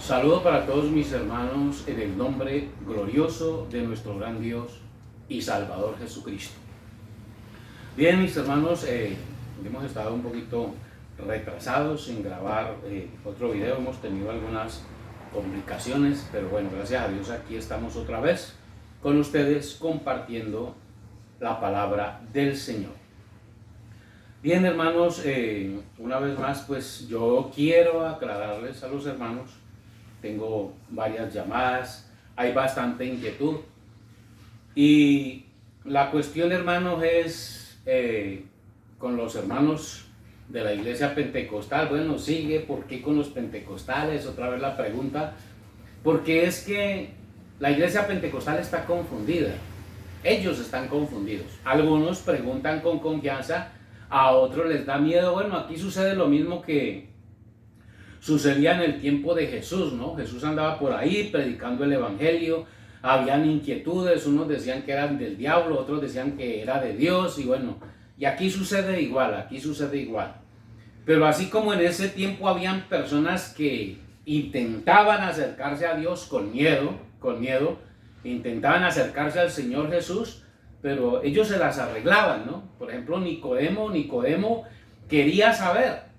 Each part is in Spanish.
Saludo para todos mis hermanos en el nombre glorioso de nuestro gran Dios y Salvador Jesucristo. Bien, mis hermanos, hemos estado un poquito retrasados en grabar otro video, hemos tenido algunas complicaciones, pero bueno, gracias a Dios aquí estamos otra vez con ustedes compartiendo la palabra del Señor. Bien, hermanos, una vez más, pues yo quiero aclararles a los hermanos. Tengo varias llamadas, hay bastante inquietud. Y la cuestión, hermanos, es con los hermanos de la iglesia pentecostal. Bueno, sigue, ¿por qué con los pentecostales? Otra vez la pregunta. Porque es que la iglesia pentecostal está confundida. Ellos están confundidos. Algunos preguntan con confianza, a otros les da miedo. Bueno, aquí sucede lo mismo que sucedía en el tiempo de Jesús, ¿no? Jesús andaba por ahí predicando el evangelio, habían inquietudes, unos decían que eran del diablo, otros decían que era de Dios, y bueno, y aquí sucede igual. Pero así como en ese tiempo habían personas que intentaban acercarse a Dios con miedo, intentaban acercarse al Señor Jesús, pero ellos se las arreglaban, ¿no? Por ejemplo, Nicodemo quería saber.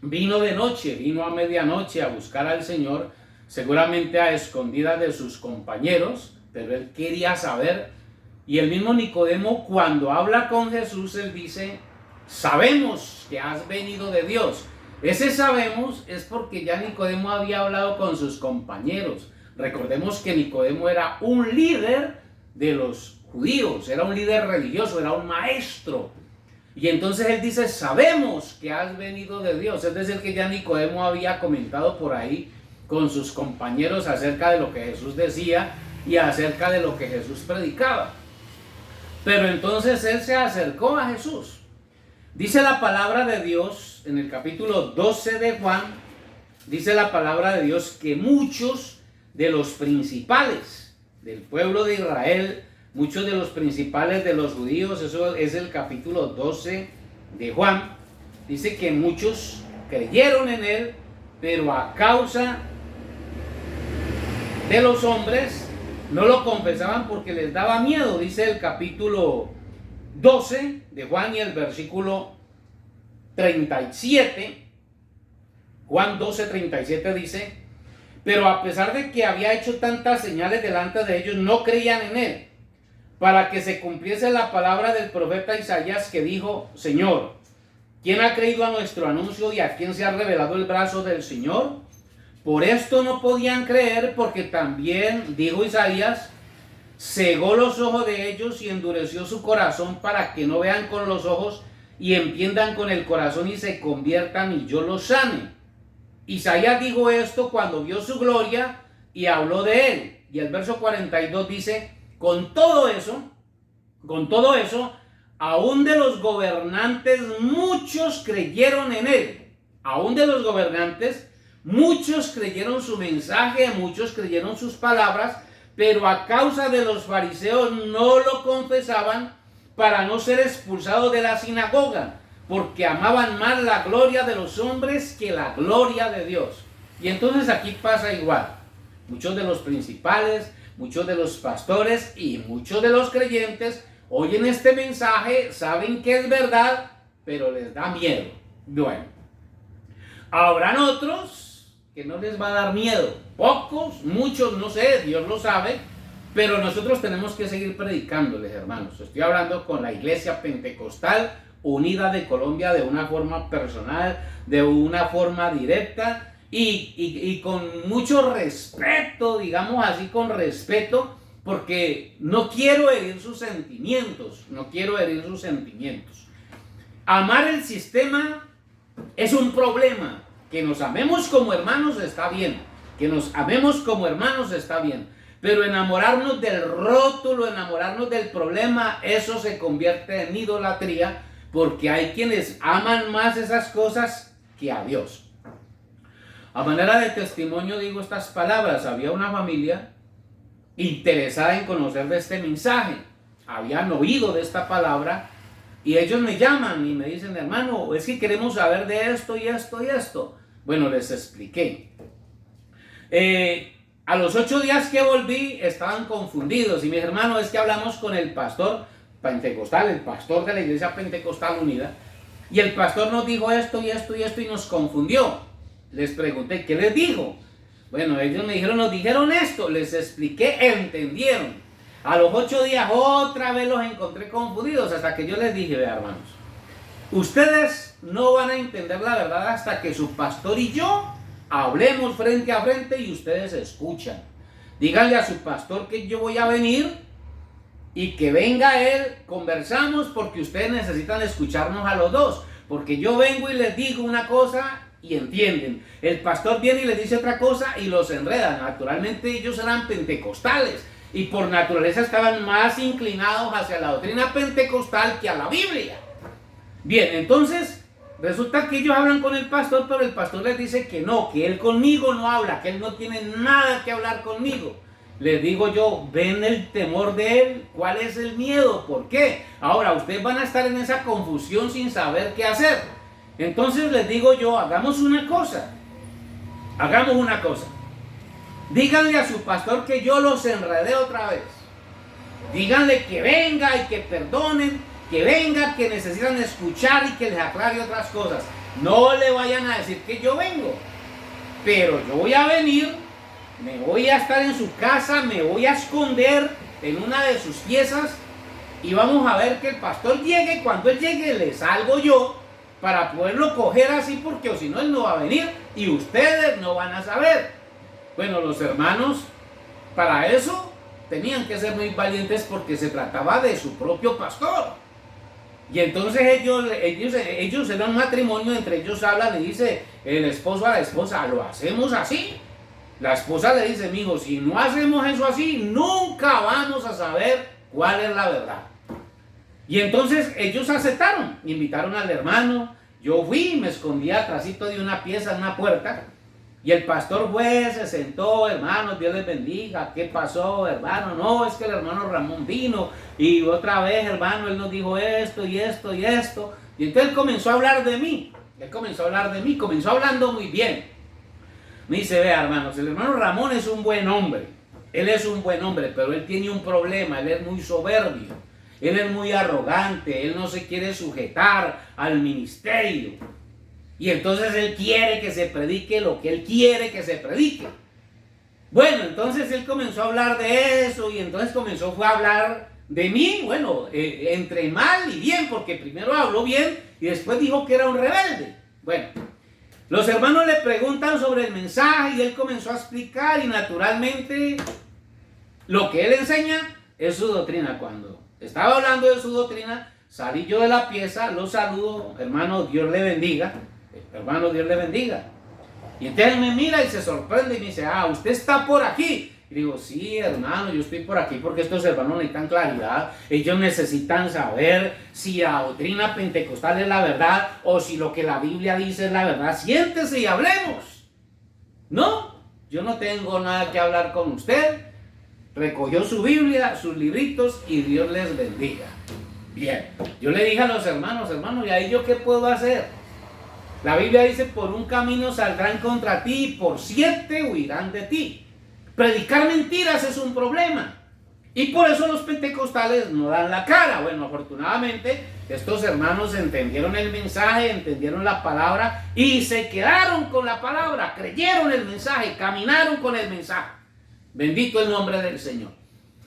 Vino de noche, vino a medianoche a buscar al Señor, seguramente a escondidas de sus compañeros, pero él quería saber. Y el mismo Nicodemo, cuando habla con Jesús, él dice: sabemos que has venido de Dios. Ese sabemos es porque ya Nicodemo había hablado con sus compañeros. Recordemos que Nicodemo era un líder de los judíos, era un líder religioso, era un maestro. Y entonces él dice: sabemos que has venido de Dios. Es decir, que ya Nicodemo había comentado por ahí con sus compañeros acerca de lo que Jesús decía y acerca de lo que Jesús predicaba. Pero entonces él se acercó a Jesús. Dice la palabra de Dios en el capítulo 12 de Juan, dice la palabra de Dios que muchos de los principales del pueblo de Israel, muchos de los principales de los judíos, eso es el capítulo 12 de Juan, dice que muchos creyeron en él, pero a causa de los hombres no lo confesaban porque les daba miedo. Dice el capítulo 12 de Juan y el versículo 37, Juan 12, 37 dice: pero a pesar de que había hecho tantas señales delante de ellos, no creían en él, para que se cumpliese la palabra del profeta Isaías, que dijo: Señor, ¿quién ha creído a nuestro anuncio y a quién se ha revelado el brazo del Señor? Por esto no podían creer, porque también, dijo Isaías, cegó los ojos de ellos y endureció su corazón, para que no vean con los ojos y entiendan con el corazón y se conviertan y yo los sane. Isaías dijo esto cuando vio su gloria y habló de él. Y el verso 42 dice: con todo eso, aún de los gobernantes muchos creyeron en él. Aún de los gobernantes muchos creyeron su mensaje, muchos creyeron sus palabras, pero a causa de los fariseos no lo confesaban para no ser expulsados de la sinagoga, porque amaban más la gloria de los hombres que la gloria de Dios. Y entonces aquí pasa igual. Muchos de los principales, muchos de los pastores y muchos de los creyentes oyen este mensaje, saben que es verdad, pero les da miedo. Bueno, habrán otros que no les va a dar miedo. Pocos, muchos, no sé, Dios lo sabe, pero nosotros tenemos que seguir predicándoles, hermanos. Estoy hablando con la Iglesia Pentecostal Unida de Colombia de una forma personal, de una forma directa, y con mucho respeto, digamos así, con respeto, porque no quiero herir sus sentimientos, Amar el sistema es un problema. Que nos amemos como hermanos está bien, pero enamorarnos del rótulo, enamorarnos del problema, eso se convierte en idolatría, porque hay quienes aman más esas cosas que a Dios. A manera de testimonio digo estas palabras. Había una familia interesada en conocer de este mensaje, habían oído de esta palabra, y ellos me llaman y me dicen: hermano, es que queremos saber de esto y esto y esto. Bueno, les expliqué. A los 8 días que volví estaban confundidos y mis hermanos, es que hablamos con el pastor pentecostal, el pastor de la Iglesia Pentecostal Unida, y el pastor nos dijo esto y esto y esto y nos confundió. Les pregunté, ¿qué les dijo? Bueno, ellos me dijeron, nos dijeron esto, les expliqué, entendieron. A los 8 días otra vez los encontré confundidos hasta que yo les dije, vea hermanos, ustedes no van a entender la verdad hasta que su pastor y yo hablemos frente a frente y ustedes escuchan. Díganle a su pastor que yo voy a venir y que venga él, conversamos porque ustedes necesitan escucharnos a los dos. Porque yo vengo y les digo una cosa y entienden. El pastor viene y les dice otra cosa y los enreda. Naturalmente ellos eran pentecostales y por naturaleza estaban más inclinados hacia la doctrina pentecostal que a la Biblia. Bien, entonces resulta que ellos hablan con el pastor, pero el pastor les dice que no, que él conmigo no habla, que él no tiene nada que hablar conmigo. Les digo yo, ¿ven el temor de él? ¿Cuál es el miedo? ¿Por qué? Ahora, ustedes van a estar en esa confusión sin saber qué hacer. Entonces les digo yo, hagamos una cosa. Díganle a su pastor que yo los enredé otra vez. Díganle que venga y que perdonen, que venga, que necesitan escuchar y que les aclare otras cosas. No le vayan a decir que yo vengo, pero yo voy a venir, me voy a estar en su casa, me voy a esconder en una de sus piezas y vamos a ver que el pastor llegue. Cuando él llegue le salgo yo para poderlo coger así, porque o si no él no va a venir y ustedes no van a saber. Bueno, los hermanos para eso tenían que ser muy valientes porque se trataba de su propio pastor. Y entonces ellos eran un matrimonio, entre ellos hablan y dice el esposo a la esposa, ¿lo hacemos así? La esposa le dice, mijo, si no hacemos eso así, nunca vamos a saber cuál es la verdad. Y entonces ellos aceptaron, invitaron al hermano, yo fui, me escondí atrásito de una pieza en una puerta, y el pastor fue, se sentó, hermanos, Dios les bendiga, ¿qué pasó, hermano? No, es que el hermano Ramón vino, y otra vez, hermano, él nos dijo esto, y esto, y esto, y entonces él comenzó a hablar de mí, comenzó hablando muy bien. Me dice, vea, hermanos, el hermano Ramón es un buen hombre, él es un buen hombre, pero él tiene un problema, él es muy soberbio, él es muy arrogante, él no se quiere sujetar al ministerio. Y entonces él quiere que se predique lo que él quiere que se predique. Bueno, entonces él comenzó a hablar de eso y entonces fue a hablar de mí, bueno, entre mal y bien, porque primero habló bien y después dijo que era un rebelde. Bueno, los hermanos le preguntan sobre el mensaje y él comenzó a explicar y naturalmente lo que él enseña es su doctrina. Cuando estaba hablando de su doctrina, salí yo de la pieza, lo saludo, hermano, Dios le bendiga. Hermano, Dios le bendiga. Y entonces él me mira y se sorprende y me dice, usted está por aquí. Y digo, sí, hermano, yo estoy por aquí porque estos hermanos necesitan claridad. Ellos necesitan saber si la doctrina pentecostal es la verdad o si lo que la Biblia dice es la verdad. Siéntese y hablemos. No, yo no tengo nada que hablar con usted. Recogió su Biblia, sus libritos y Dios les bendiga. Bien, yo le dije a los hermanos, ¿y ahí yo qué puedo hacer? La Biblia dice, por un camino saldrán contra ti y por 7 huirán de ti. Predicar mentiras es un problema. Y por eso los pentecostales no dan la cara. Bueno, afortunadamente, estos hermanos entendieron el mensaje, entendieron la palabra y se quedaron con la palabra, creyeron el mensaje, caminaron con el mensaje. Bendito el nombre del Señor.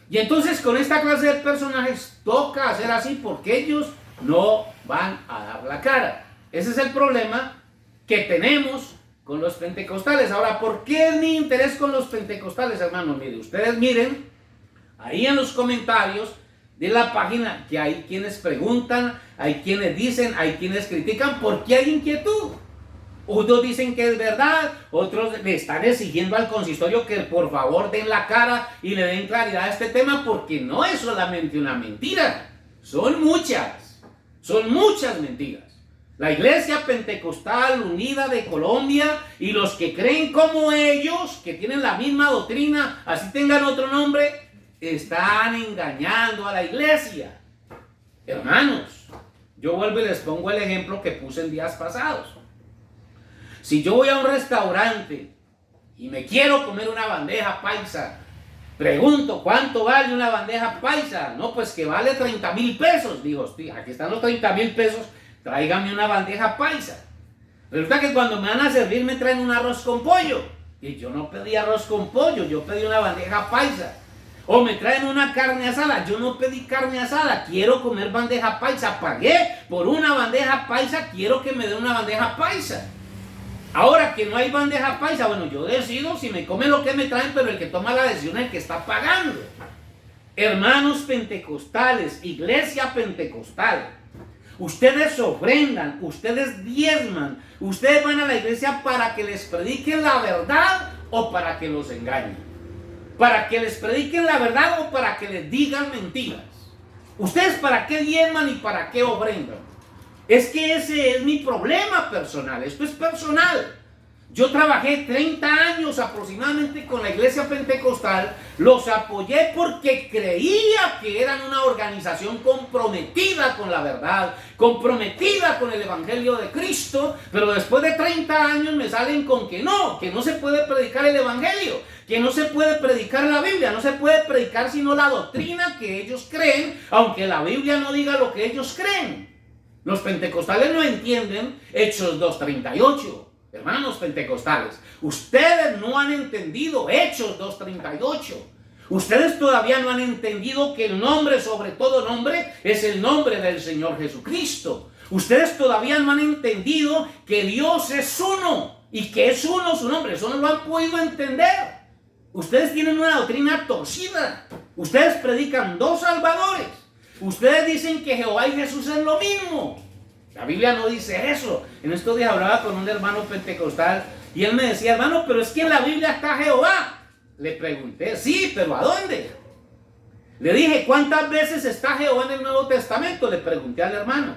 Y entonces con esta clase de personajes toca hacer así porque ellos no van a dar la cara. Ese es el problema que tenemos con los pentecostales. Ahora, ¿por qué es mi interés con los pentecostales, hermanos? Mire, ustedes miren ahí en los comentarios de la página que hay quienes preguntan, hay quienes dicen, hay quienes critican, porque hay inquietud. Unos dicen que es verdad, otros le están exigiendo al consistorio que por favor den la cara y le den claridad a este tema, porque no es solamente una mentira, son muchas mentiras. La Iglesia Pentecostal Unida de Colombia y los que creen como ellos, que tienen la misma doctrina, así tengan otro nombre, están engañando a la iglesia. Hermanos, yo vuelvo y les pongo el ejemplo que puse en días pasados. Si yo voy a un restaurante y me quiero comer una bandeja paisa. Pregunto, ¿cuánto vale una bandeja paisa? No, pues que vale 30,000 pesos. Digo, hostia, aquí están los 30,000 pesos, tráigame una bandeja paisa. Resulta que cuando me van a servir me traen un arroz con pollo. Y yo no pedí arroz con pollo, yo pedí una bandeja paisa. O me traen una carne asada, yo no pedí carne asada, quiero comer bandeja paisa. Pagué por una bandeja paisa, quiero que me den una bandeja paisa. Ahora que no hay bandeja paisa, bueno, yo decido si me come lo que me traen, pero el que toma la decisión es el que está pagando. Hermanos pentecostales, iglesia pentecostal, ustedes ofrendan, ustedes diezman, ustedes van a la iglesia para que les prediquen la verdad o para que los engañen. Para que les prediquen la verdad o para que les digan mentiras. ¿Ustedes para qué diezman y para qué ofrendan? Es que ese es mi problema personal, esto es personal. Yo trabajé 30 años aproximadamente con la iglesia pentecostal, los apoyé porque creía que eran una organización comprometida con la verdad, comprometida con el evangelio de Cristo, pero después de 30 años me salen con que no se puede predicar el evangelio, que no se puede predicar la Biblia, no se puede predicar sino la doctrina que ellos creen, aunque la Biblia no diga lo que ellos creen. Los pentecostales no entienden Hechos 2:38. Hermanos pentecostales, ustedes no han entendido Hechos 2:38. Ustedes todavía no han entendido que el nombre sobre todo nombre es el nombre del Señor Jesucristo. Ustedes todavía no han entendido que Dios es uno y que es uno su nombre. Eso no lo han podido entender. Ustedes tienen una doctrina torcida. Ustedes predican dos salvadores. Ustedes dicen que Jehová y Jesús es lo mismo. La Biblia no dice eso. En estos días hablaba con un hermano pentecostal y él me decía, hermano, pero es que en la Biblia está Jehová. Le pregunté, sí, pero ¿a dónde? Le dije, ¿cuántas veces está Jehová en el Nuevo Testamento? Le pregunté al hermano.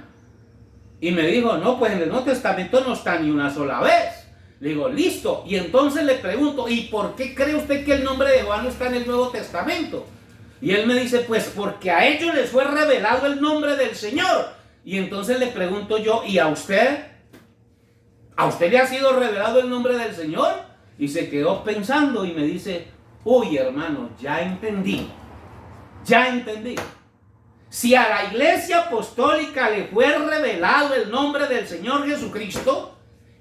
Y me dijo, no, pues en el Nuevo Testamento no está ni una sola vez. Le digo, listo. Y entonces le pregunto, ¿y por qué cree usted que el nombre de Jehová no está en el Nuevo Testamento? Y él me dice, pues porque a ellos les fue revelado el nombre del Señor. Y entonces le pregunto yo, ¿y a usted? ¿A usted le ha sido revelado el nombre del Señor? Y se quedó pensando y me dice, uy, hermano, ya entendí. Ya entendí. Si a la iglesia apostólica le fue revelado el nombre del Señor Jesucristo,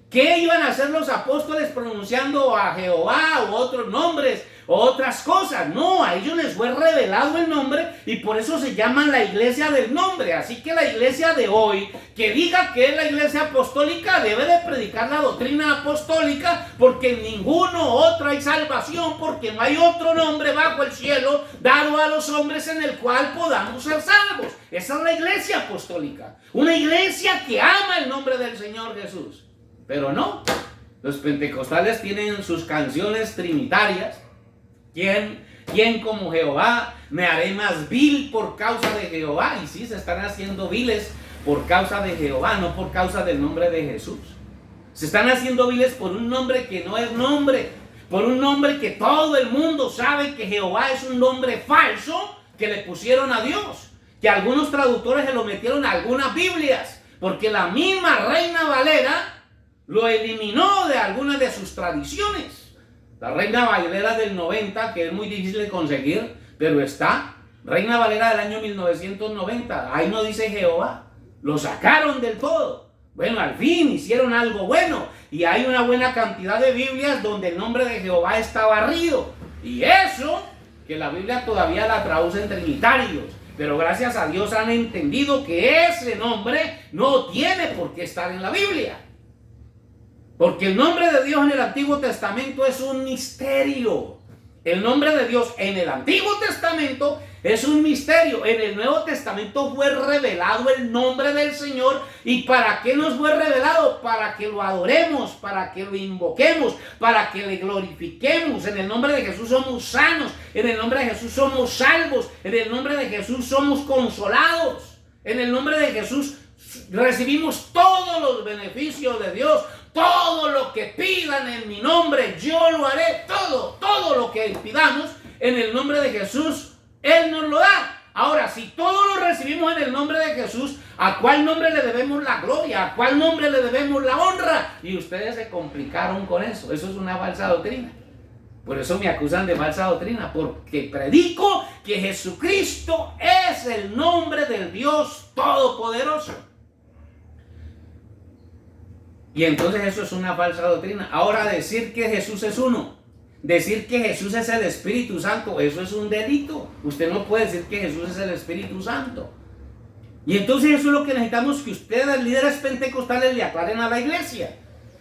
¿qué iban a hacer los apóstoles pronunciando a Jehová u otros nombres o otras cosas? No, a ellos les fue revelado el nombre y por eso se llaman la iglesia del nombre. Así que la iglesia de hoy, que diga que es la iglesia apostólica, debe de predicar la doctrina apostólica, porque en ninguno otro hay salvación, porque no hay otro nombre bajo el cielo dado a los hombres en el cual podamos ser salvos. Esa es la iglesia apostólica, una iglesia que ama el nombre del Señor Jesús. Pero no, los pentecostales tienen sus canciones trinitarias. ¿Quién como Jehová? Me haré más vil por causa de Jehová. Y sí, se están haciendo viles por causa de Jehová, no por causa del nombre de Jesús. Se están haciendo viles por un nombre que no es nombre, por un nombre que todo el mundo sabe que Jehová es un nombre falso que le pusieron a Dios, que algunos traductores se lo metieron a algunas Biblias, porque la misma Reina Valera lo eliminó de algunas de sus tradiciones. La Reina Valera del 90, que es muy difícil de conseguir, pero está. Reina Valera del año 1990. Ahí no dice Jehová. Lo sacaron del todo. Bueno, al fin hicieron algo bueno. Y hay una buena cantidad de Biblias donde el nombre de Jehová está barrido. Y eso, que la Biblia todavía la traduce en trinitarios. Pero gracias a Dios han entendido que ese nombre no tiene por qué estar en la Biblia. Porque el nombre de Dios en el Antiguo Testamento es un misterio. El nombre de Dios en el Antiguo Testamento es un misterio. En el Nuevo Testamento fue revelado el nombre del Señor. ¿Y para qué nos fue revelado? Para que lo adoremos, para que lo invoquemos, para que le glorifiquemos. En el nombre de Jesús somos sanos. En el nombre de Jesús somos salvos. En el nombre de Jesús somos consolados. En el nombre de Jesús recibimos todos los beneficios de Dios. Todo lo que pidan en mi nombre, yo lo haré. Todo lo que pidamos en el nombre de Jesús, Él nos lo da. Ahora, si todo lo recibimos en el nombre de Jesús, ¿a cuál nombre le debemos la gloria? ¿A cuál nombre le debemos la honra? Y ustedes se complicaron con eso. Eso es una falsa doctrina. Por eso me acusan de falsa doctrina, porque predico que Jesucristo es el nombre del Dios Todopoderoso. Y entonces eso es una falsa doctrina. Ahora decir que Jesús es uno, decir que Jesús es el Espíritu Santo, eso es un delito. Usted no puede decir que Jesús es el Espíritu Santo. Y entonces eso es lo que necesitamos que ustedes, líderes pentecostales, le aclaren a la iglesia.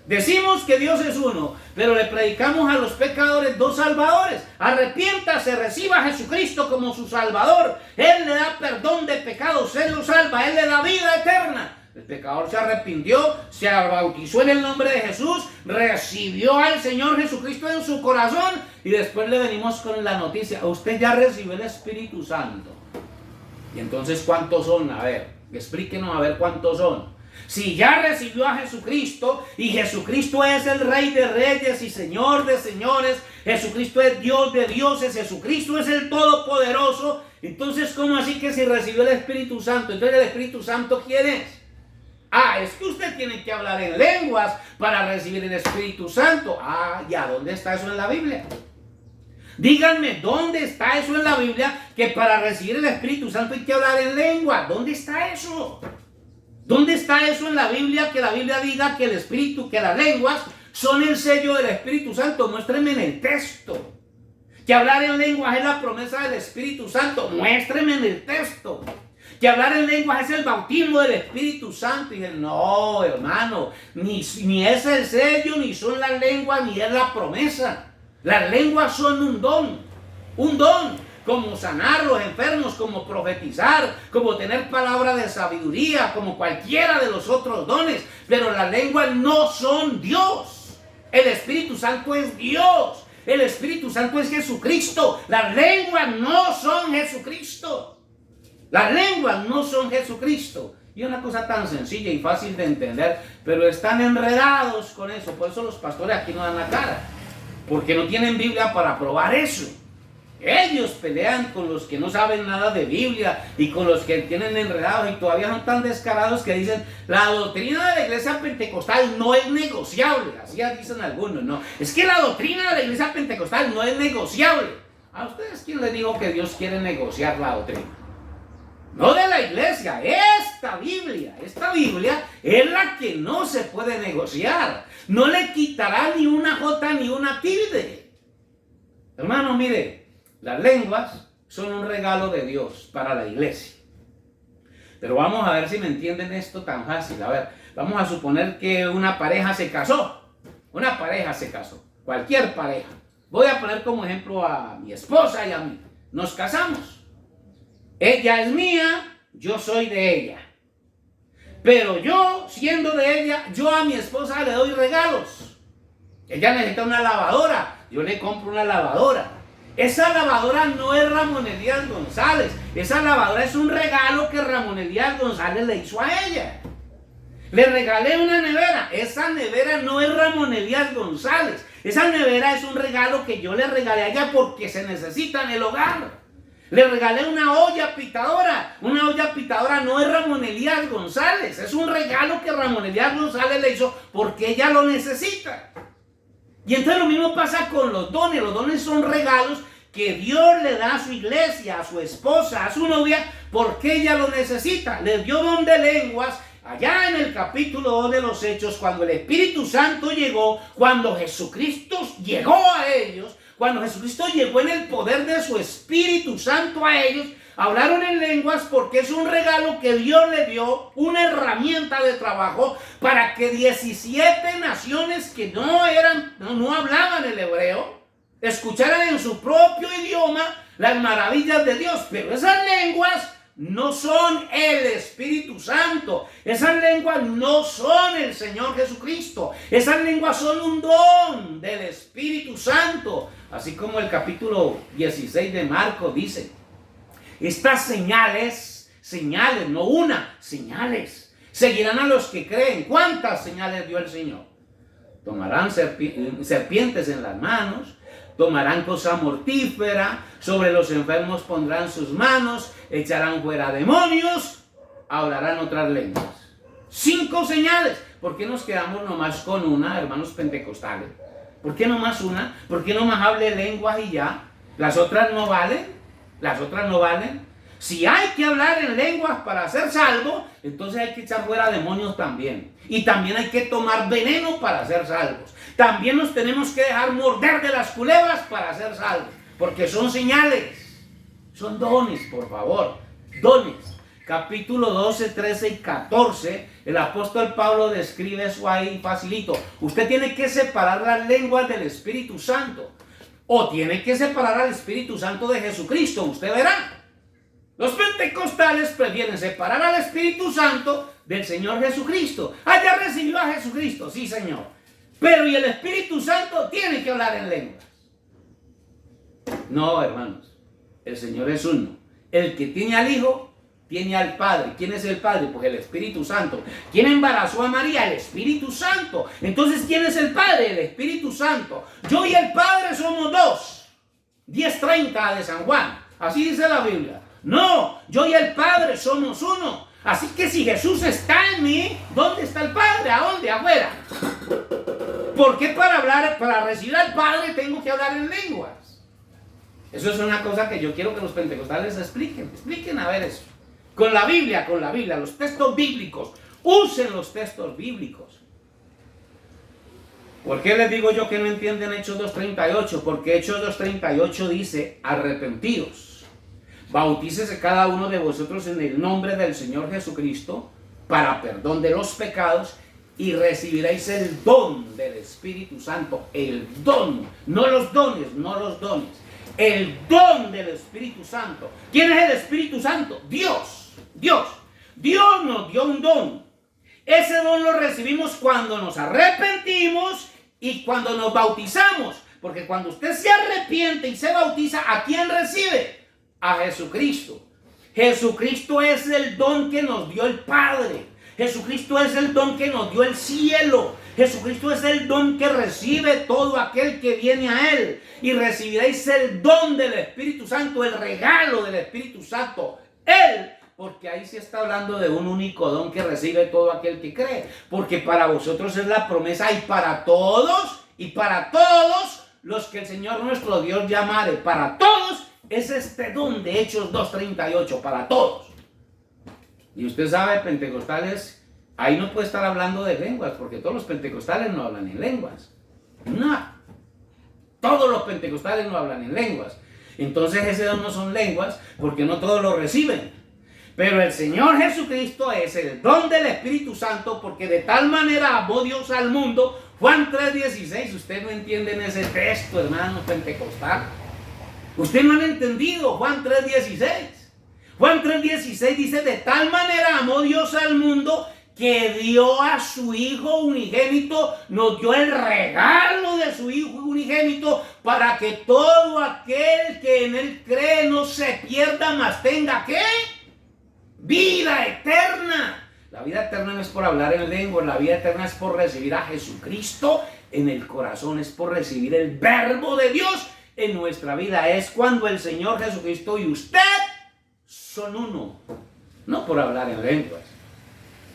Decimos que Dios es uno, pero le predicamos a los pecadores dos salvadores. Arrepiéntase, reciba a Jesucristo como su salvador. Él le da perdón de pecados, Él lo salva, Él le da vida eterna. El pecador se arrepintió, se bautizó en el nombre de Jesús, recibió al Señor Jesucristo en su corazón y después le venimos con la noticia: usted ya recibió el Espíritu Santo. Y entonces, ¿cuántos son? A ver, explíquenos a ver cuántos son. Si ya recibió a Jesucristo y Jesucristo es el Rey de Reyes y Señor de Señores, Jesucristo es Dios de dioses, Jesucristo es el Todopoderoso, entonces ¿cómo así que si recibió el Espíritu Santo? Entonces ¿el Espíritu Santo quién es? Es que usted tiene que hablar en lenguas para recibir el Espíritu Santo. Ya, ¿dónde está eso en la Biblia? Díganme, ¿dónde está eso en la Biblia que para recibir el Espíritu Santo hay que hablar en lengua? ¿Dónde está eso? ¿Dónde está eso en la Biblia, que la Biblia diga que el Espíritu, que las lenguas son el sello del Espíritu Santo? Muéstreme en el texto. Que hablar en lenguas es la promesa del Espíritu Santo. Muéstreme en el texto. Que hablar en lenguas es el bautismo del Espíritu Santo. Y dije, no, hermano, ni es el sello, ni son las lenguas, ni es la promesa. Las lenguas son un don. Un don. Como sanar los enfermos, como profetizar, como tener palabra de sabiduría, como cualquiera de los otros dones. Pero las lenguas no son Dios. El Espíritu Santo es Dios. El Espíritu Santo es Jesucristo. Las lenguas no son Jesucristo. Las lenguas no son Jesucristo. Y una cosa tan sencilla y fácil de entender, pero están enredados con eso. Por eso los pastores aquí no dan la cara. Porque no tienen Biblia para probar eso. Ellos pelean con los que no saben nada de Biblia y con los que tienen enredados y todavía son tan descarados que dicen: la doctrina de la iglesia pentecostal no es negociable. Así dicen algunos, no. Es que la doctrina de la iglesia pentecostal no es negociable. ¿A ustedes quién les dijo que Dios quiere negociar la doctrina? No de la iglesia, esta Biblia es la que no se puede negociar. No le quitará ni una jota ni una tilde. Hermano, mire, las lenguas son un regalo de Dios para la iglesia. Pero vamos a ver si me entienden esto tan fácil. A ver, vamos a suponer que una pareja se casó. Una pareja se casó. Cualquier pareja. Voy a poner como ejemplo a mi esposa y a mí. Nos casamos. Ella es mía, yo soy de ella. Pero yo, siendo de ella, yo a mi esposa le doy regalos. Ella necesita una lavadora, yo le compro una lavadora. Esa lavadora no es Ramón Elías González. Esa lavadora es un regalo que Ramón Elías González le hizo a ella. Le regalé una nevera. Esa nevera no es Ramón Elías González. Esa nevera es un regalo que yo le regalé a ella porque se necesita en el hogar. Le regalé una olla pitadora. Una olla pitadora no es Ramón Elías González. Es un regalo que Ramón Elías González le hizo porque ella lo necesita. Y entonces lo mismo pasa con los dones. Los dones son regalos que Dios le da a su iglesia, a su esposa, a su novia, porque ella lo necesita. Le dio don de lenguas allá en el capítulo 2 de los Hechos, cuando el Espíritu Santo llegó, cuando Jesucristo llegó a ellos, cuando Jesucristo llegó en el poder de su Espíritu Santo a ellos, hablaron en lenguas porque es un regalo que Dios le dio, una herramienta de trabajo para que 17 naciones que no hablaban el hebreo, escucharan en su propio idioma las maravillas de Dios. Pero esas lenguas no son el Espíritu Santo. Esas lenguas no son el Señor Jesucristo. Esas lenguas son un don del Espíritu Santo. Así como el capítulo 16 de Marcos dice: estas señales, no una, señales, seguirán a los que creen. ¿Cuántas señales dio el Señor? Tomarán serpientes en las manos, tomarán cosa mortífera, sobre los enfermos pondrán sus manos, echarán fuera demonios, hablarán otras lenguas. 5 señales. ¿Por qué nos quedamos nomás con una, hermanos pentecostales? ¿Por qué nomás una? ¿Por qué nomás hable lenguas y ya? ¿Las otras no valen? ¿Las otras no valen? Si hay que hablar en lenguas para ser salvo, entonces hay que echar fuera demonios también. Y también hay que tomar veneno para ser salvos. También nos tenemos que dejar morder de las culebras para ser salvos. Porque son señales, son dones, por favor, dones. Capítulo 12, 13 y 14, el apóstol Pablo describe eso ahí facilito. Usted tiene que separar las lenguas del Espíritu Santo. O tiene que separar al Espíritu Santo de Jesucristo, usted verá. Los pentecostales prefieren separar al Espíritu Santo del Señor Jesucristo. Ya recibió a Jesucristo, sí Señor. Pero y el Espíritu Santo tiene que hablar en lenguas. No, hermanos, el Señor es uno. El que tiene al Hijo, tiene al Padre. ¿Quién es el Padre? Pues el Espíritu Santo. ¿Quién embarazó a María? El Espíritu Santo. Entonces, ¿quién es el Padre? El Espíritu Santo. Yo y el Padre somos dos. 10:30 de San Juan. Así dice la Biblia. No, yo y el Padre somos uno. Así que si Jesús está en mí, ¿dónde está el Padre? ¿A dónde? Afuera. ¿Por qué para recibir al Padre tengo que hablar en lenguas? Eso es una cosa que yo quiero que los pentecostales expliquen. Expliquen a ver eso. Con la Biblia, los textos bíblicos. Usen los textos bíblicos. ¿Por qué les digo yo que no entienden Hechos 2:38? Porque Hechos 2:38 dice, arrepentidos. Bautícese cada uno de vosotros en el nombre del Señor Jesucristo para perdón de los pecados y recibiréis el don del Espíritu Santo. El don, no los dones, no los dones. El don del Espíritu Santo. ¿Quién es el Espíritu Santo? Dios. Dios nos dio un don. Ese don lo recibimos cuando nos arrepentimos y cuando nos bautizamos. Porque cuando usted se arrepiente y se bautiza, ¿a quién recibe? A Jesucristo. Jesucristo es el don que nos dio el Padre. Jesucristo es el don que nos dio el cielo. Jesucristo es el don que recibe todo aquel que viene a Él. Y recibiréis el don del Espíritu Santo, el regalo del Espíritu Santo. Él, porque ahí se está hablando de un único don que recibe todo aquel que cree. Porque para vosotros es la promesa y para todos los que el Señor nuestro Dios llamare. Para todos es este don de Hechos 2:38, para todos. Y usted sabe, pentecostales, ahí no puede estar hablando de lenguas, porque todos los pentecostales no hablan en lenguas. No. Todos los pentecostales no hablan en lenguas. Entonces ese don no son lenguas, porque no todos lo reciben. Pero el Señor Jesucristo es el don del Espíritu Santo, porque de tal manera amó Dios al mundo. Juan 3:16, usted no entienden ese texto, hermano pentecostal. Usted no han entendido Juan 3:16. Juan 3:16 dice, de tal manera amó Dios al mundo que dio a su Hijo unigénito, nos dio el regalo de su Hijo unigénito para que todo aquel que en Él cree no se pierda, mas tenga ¿qué? Vida eterna. La vida eterna no es por hablar en lengua, la vida eterna es por recibir a Jesucristo en el corazón, es por recibir el verbo de Dios en nuestra vida. Es cuando el Señor Jesucristo y usted son uno, no por hablar en lenguas.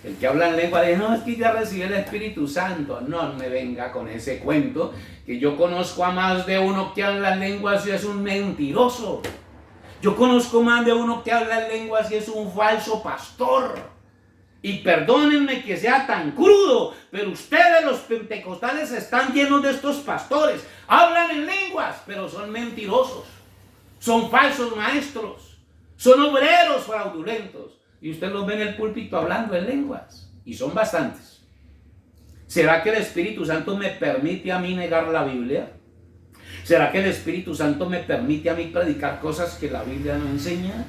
El que habla en lengua dice, no, es que ya recibí el Espíritu Santo. No me venga con ese cuento, que yo conozco a más de uno que habla en lenguas y es un mentiroso. Yo conozco más de uno que habla en lenguas y es un falso pastor. Y perdónenme que sea tan crudo, pero ustedes los pentecostales están llenos de estos pastores. Hablan en lenguas, pero son mentirosos. Son falsos maestros. Son obreros fraudulentos. Y usted los ve en el púlpito hablando en lenguas. Y son bastantes. ¿Será que el Espíritu Santo me permite a mí negar la Biblia? ¿Será que el Espíritu Santo me permite a mí predicar cosas que la Biblia no enseña?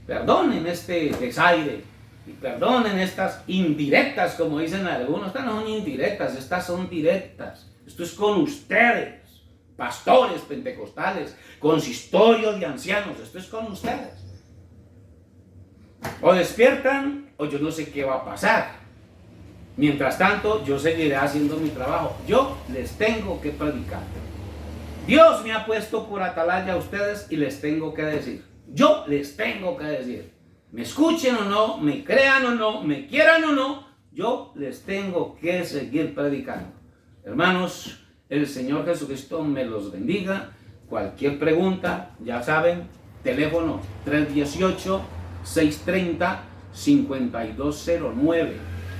Perdonen este desaire. Y perdonen estas indirectas, como dicen algunos. Estas no son indirectas, estas son directas. Esto es con ustedes, pastores pentecostales, consistorios de ancianos. Esto es con ustedes. O despiertan o yo no sé qué va a pasar. Mientras tanto, yo seguiré haciendo mi trabajo. Yo les tengo que predicar. Dios me ha puesto por atalaya a ustedes y les tengo que decir. Yo les tengo que decir. Me escuchen o no, me crean o no, me quieran o no, yo les tengo que seguir predicando. Hermanos, El Señor Jesucristo me los bendiga. Cualquier pregunta, ya saben, teléfono 318-630-5209.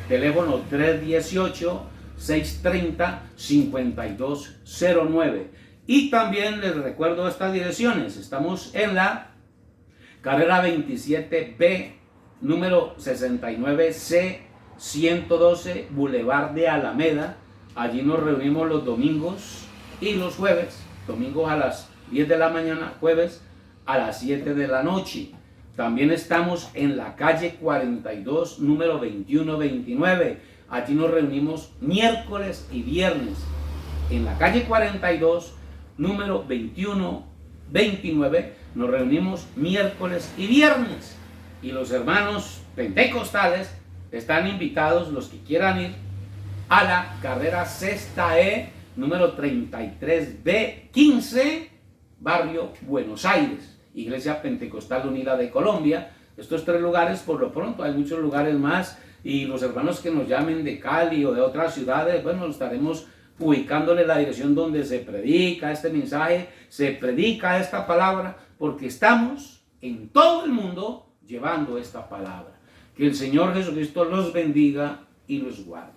Teléfono 318-630-5209. Y también les recuerdo estas direcciones. Estamos en la carrera 27B, número 69C, 112, Boulevard de Alameda. Allí nos reunimos los domingos y los jueves. Domingos a las 10 de la mañana, jueves a las 7 de la noche. También estamos en la calle 42, número 2129. Allí nos reunimos miércoles y viernes. En la calle 42, número 2129, nos reunimos miércoles y viernes. Y los hermanos pentecostales están invitados, los que quieran ir, a la carrera Sexta E, número 33B 15, barrio Buenos Aires, Iglesia Pentecostal Unida de Colombia. Estos 3 lugares, por lo pronto, hay muchos lugares más, y los hermanos que nos llamen de Cali o de otras ciudades, bueno, estaremos ubicándole la dirección donde se predica este mensaje, se predica esta palabra, porque estamos en todo el mundo llevando esta palabra. Que el Señor Jesucristo los bendiga y los guarde.